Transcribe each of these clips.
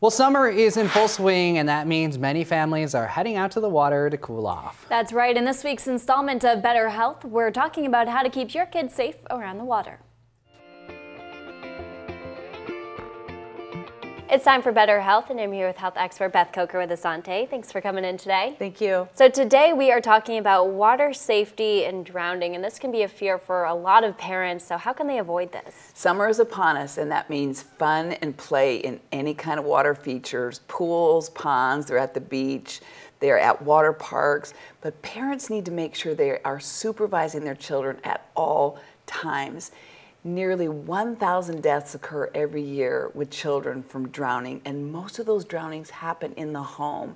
Well, summer is in full swing, and that means many families are heading out to the water to cool off. That's right. In this week's installment of Better Health, we're talking about how to keep your kids safe around the water. It's time for Better Health, and I'm here with health expert Beth Coker with Asante. Thanks for coming in today. Thank you. So today we are talking about water safety and drowning, and this can be a fear for a lot of parents. So how can they avoid this? Summer is upon us, and that means fun and play in any kind of water features, pools, ponds, they're at the beach, they're at water parks, but parents need to make sure they are supervising their children at all times. Nearly 1,000 deaths occur every year with children from drowning, and most of those drownings happen in the home.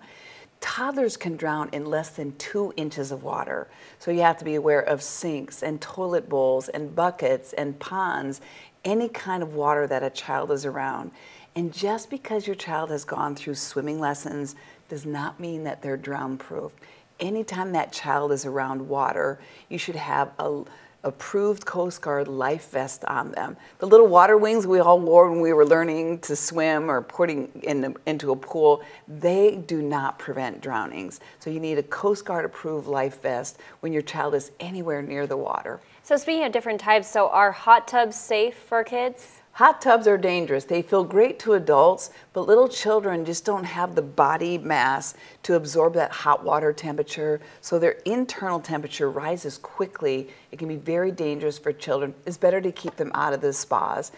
Toddlers can drown in less than 2 inches of water, so you have to be aware of sinks and toilet bowls and buckets and ponds, any kind of water that a child is around. And just because your child has gone through swimming lessons does not mean that they're drown-proof. Anytime that child is around water, you should have a approved Coast Guard life vest on them. The little water wings we all wore when we were learning to swim or putting into a pool, they do not prevent drownings. So you need a Coast Guard approved life vest when your child is anywhere near the water. So speaking of different types, so are hot tubs safe for kids? Hot tubs are dangerous. They feel great to adults, but little children just don't have the body mass to absorb that hot water temperature, so their internal temperature rises quickly. It can be very dangerous for children. It's better to keep them out of the spas.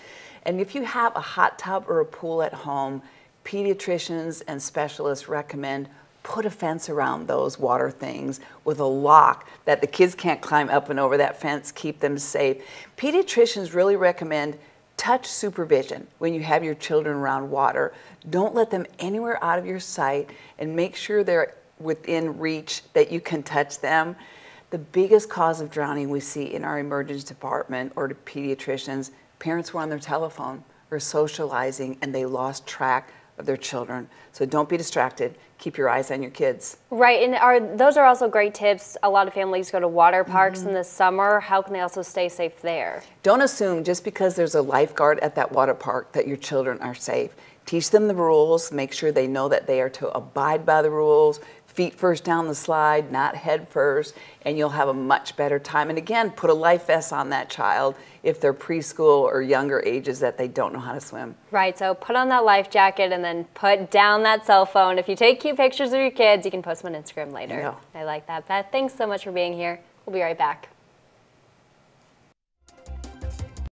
And if you have a hot tub or a pool at home, pediatricians and specialists recommend put a fence around those water things with a lock that the kids can't climb up and over that fence, keep them safe. Pediatricians really recommend touch supervision when you have your children around water. Don't let them anywhere out of your sight, and make sure they're within reach that you can touch them. The biggest cause of drowning we see in our emergency department or to pediatricians, parents were on their telephone or socializing and they lost track of their children. So don't be distracted. Keep your eyes on your kids. Right, and those are also great tips. A lot of families go to water parks in the summer. How can they also stay safe there? Don't assume just because there's a lifeguard at that water park that your children are safe. Teach them the rules. Make sure they know that they are to abide by the rules. Feet first down the slide, not head first, and you'll have a much better time. And again, put a life vest on that child if they're preschool or younger ages that they don't know how to swim. Right, so put on that life jacket and then put down that cell phone. If you take cute pictures of your kids, you can post them on Instagram later. I like that. Beth, thanks so much for being here. We'll be right back.